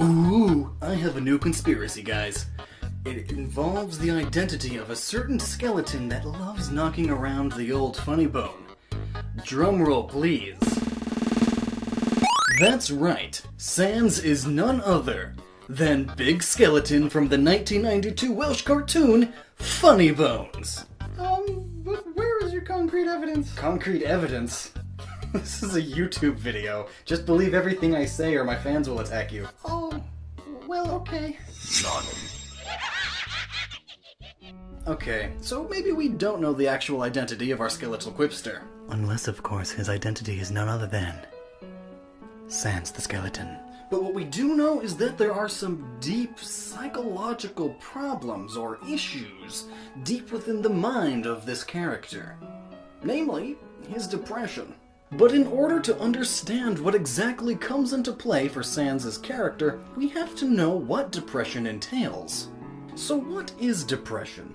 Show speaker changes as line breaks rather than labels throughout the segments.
Ooh, I have a new conspiracy, guys. It involves the identity of a certain skeleton that loves knocking around the old funny bone. Drumroll, please. That's right. Sans is none other than Big Skeleton from the 1992 Welsh cartoon Funny Bones.
But where is your concrete evidence?
Concrete evidence? This is a YouTube video. Just believe everything I say or my fans will attack you.
Oh, well, okay.
Okay, so maybe we don't know the actual identity of our skeletal quipster. Unless, of course, his identity is none other than Sans the Skeleton. But what we do know is that there are some deep psychological problems or issues deep within the mind of this character. Namely, his depression. But in order to understand what exactly comes into play for Sans's character, we have to know what depression entails. So what is depression?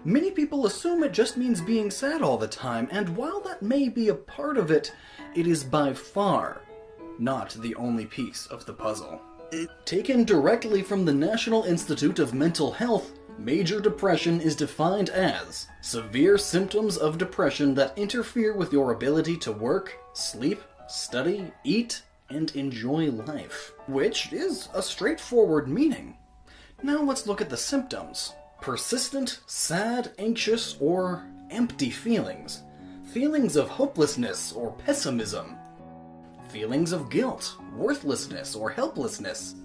Many people assume it just means being sad all the time, and while that may be a part of it, it is by far not the only piece of the puzzle. Taken directly from the National Institute of Mental Health, major depression is defined as severe symptoms of depression that interfere with your ability to work, sleep, study, eat, and enjoy life, which is a straightforward meaning. Now let's look at the symptoms. Persistent, sad, anxious, or empty feelings. Feelings of hopelessness or pessimism. Feelings of guilt, worthlessness, or helplessness.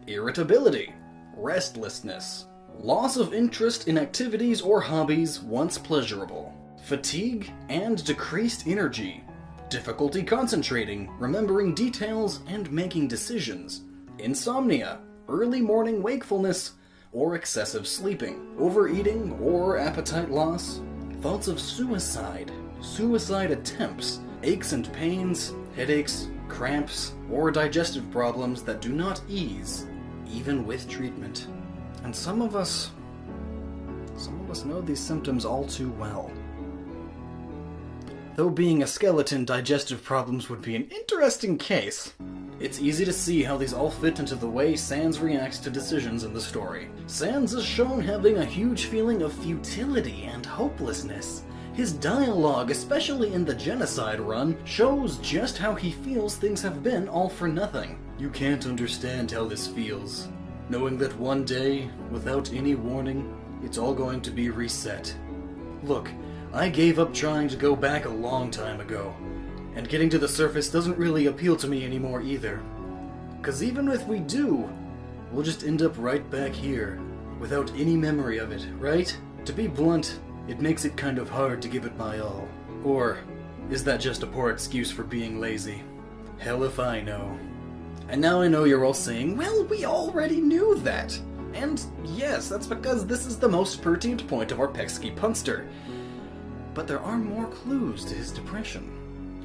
Irritability, restlessness. Loss of interest in activities or hobbies once pleasurable. Fatigue and decreased energy. Difficulty concentrating, remembering details, and making decisions. Insomnia, early morning wakefulness, or excessive sleeping. Overeating or appetite loss. Thoughts of suicide, suicide attempts, aches and pains, headaches, cramps, or digestive problems that do not ease, even with treatment. And some of us know these symptoms all too well. Though being a skeleton, digestive problems would be an interesting case. It's easy to see how these all fit into the way Sans reacts to decisions in the story. Sans is shown having a huge feeling of futility and hopelessness. His dialogue, especially in the genocide run, shows just how he feels things have been all for nothing. You can't understand how this feels, knowing that one day, without any warning, it's all going to be reset. Look, I gave up trying to go back a long time ago, and getting to the surface doesn't really appeal to me anymore either. 'Cause even if we do, we'll just end up right back here, without any memory of it, right? To be blunt, it makes it kind of hard to give it my all. Or is that just a poor excuse for being lazy? Hell if I know. And now I know you're all saying, well, we already knew that. And yes, that's because this is the most pertinent point of our pesky punster. But there are more clues to his depression.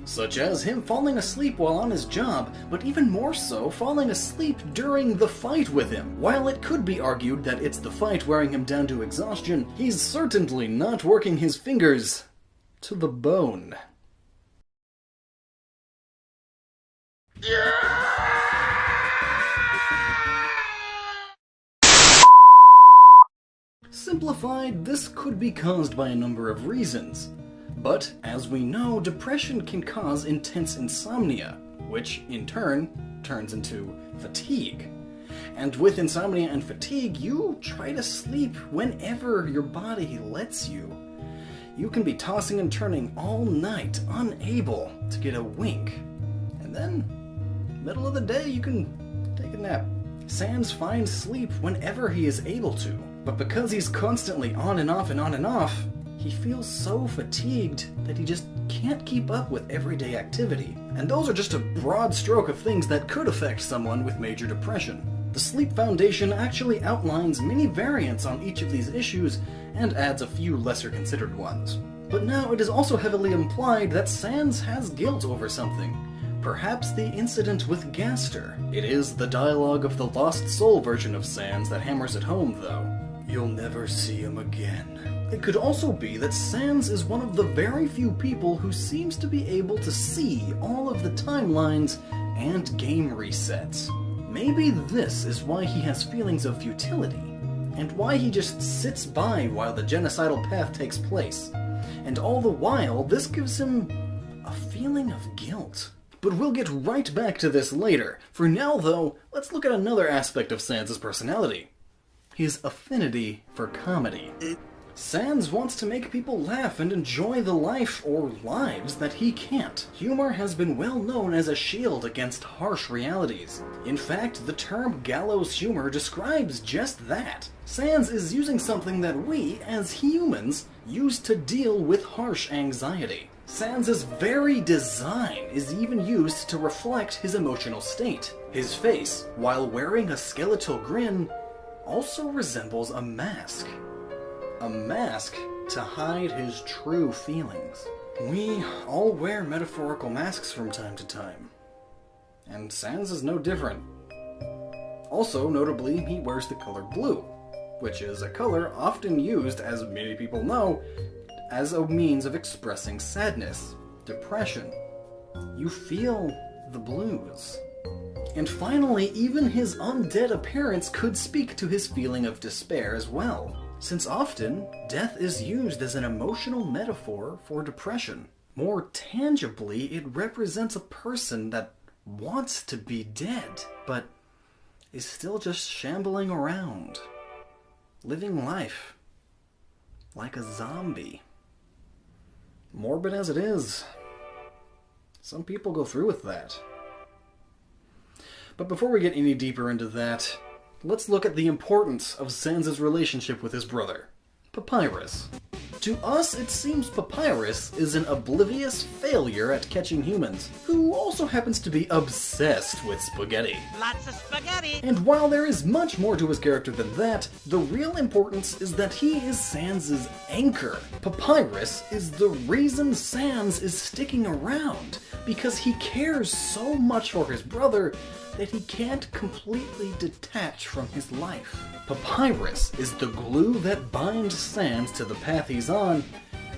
Such as him falling asleep while on his job, but even more so, falling asleep during the fight with him. While it could be argued that it's the fight wearing him down to exhaustion, he's certainly not working his fingers to the bone. Simplified, this could be caused by a number of reasons. But, as we know, depression can cause intense insomnia, which, in turn, turns into fatigue. And with insomnia and fatigue, you try to sleep whenever your body lets you. You can be tossing and turning all night, unable to get a wink. And then, middle of the day, you can take a nap. Sans finds sleep whenever he is able to, but because he's constantly on and off and on and off, he feels so fatigued that he just can't keep up with everyday activity. And those are just a broad stroke of things that could affect someone with major depression. The Sleep Foundation actually outlines many variants on each of these issues and adds a few lesser considered ones. But now it is also heavily implied that Sans has guilt over something. Perhaps the incident with Gaster. It is the dialogue of the Lost Soul version of Sans that hammers it home, though. You'll never see him again. It could also be that Sans is one of the very few people who seems to be able to see all of the timelines and game resets. Maybe this is why he has feelings of futility, and why he just sits by while the genocidal path takes place. And all the while, this gives him a feeling of guilt. But we'll get right back to this later. For now, though, let's look at another aspect of Sans' personality. His affinity for comedy. Sans wants to make people laugh and enjoy the life or lives that he can't. Humor has been well known as a shield against harsh realities. In fact, the term gallows humor describes just that. Sans is using something that we, as humans, use to deal with harsh anxiety. Sans' very design is even used to reflect his emotional state. His face, while wearing a skeletal grin, also resembles a mask. A mask to hide his true feelings. We all wear metaphorical masks from time to time, and Sans is no different. Also, notably, he wears the color blue, which is a color often used, as many people know, as a means of expressing sadness, depression. You feel the blues. And finally, even his undead appearance could speak to his feeling of despair as well, since often, death is used as an emotional metaphor for depression. More tangibly, it represents a person that wants to be dead, but is still just shambling around, living life like a zombie. Morbid as it is, some people go through with that. But before we get any deeper into that, let's look at the importance of Sans' relationship with his brother, Papyrus. To us, it seems Papyrus is an oblivious failure at catching humans, who also happens to be obsessed with spaghetti.
Lots of spaghetti!
And while there is much more to his character than that, the real importance is that he is Sans' anchor. Papyrus is the reason Sans is sticking around, because he cares so much for his brother that he can't completely detach from his life. Papyrus is the glue that binds Sans to the path he's on,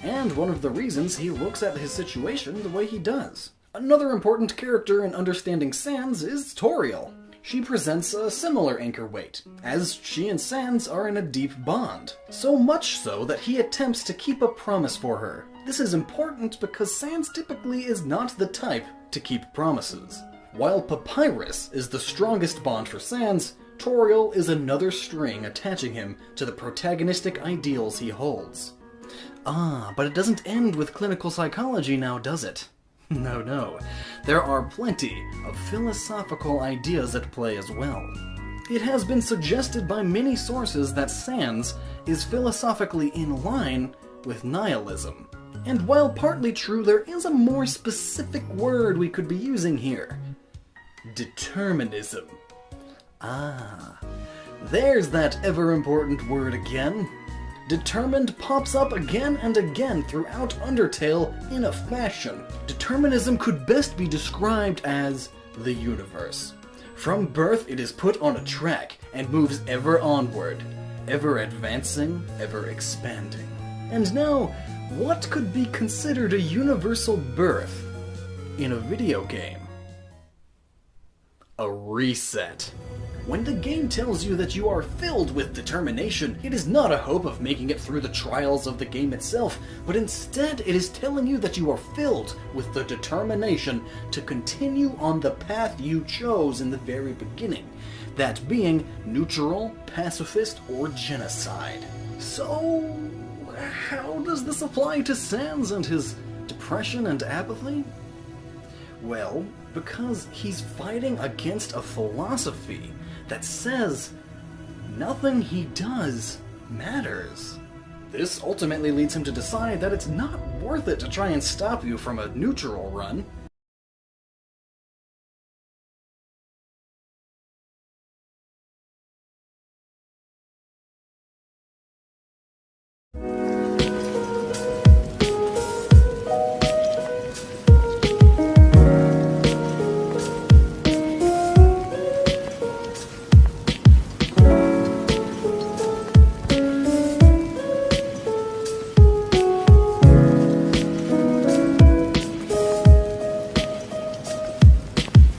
and one of the reasons he looks at his situation the way he does. Another important character in understanding Sans is Toriel. She presents a similar anchor weight, as she and Sans are in a deep bond. So much so that he attempts to keep a promise for her. This is important because Sans typically is not the type to keep promises. While Papyrus is the strongest bond for Sans, Toriel is another string attaching him to the protagonistic ideals he holds. Ah, but it doesn't end with clinical psychology now, does it? No. There are plenty of philosophical ideas at play as well. It has been suggested by many sources that Sans is philosophically in line with nihilism. And while partly true, there is a more specific word we could be using here. Determinism. Ah, there's that ever-important word again. Determined pops up again and again throughout Undertale in a fashion. Determinism could best be described as the universe. From birth, it is put on a track and moves ever onward, ever advancing, ever expanding. And now, what could be considered a universal birth in a video game? A reset. When the game tells you that you are filled with determination, it is not a hope of making it through the trials of the game itself, but instead it is telling you that you are filled with the determination to continue on the path you chose in the very beginning, that being neutral, pacifist, or genocide. So, how does this apply to Sans and his depression and apathy? Well, because he's fighting against a philosophy that says nothing he does matters. This ultimately leads him to decide that it's not worth it to try and stop you from a neutral run.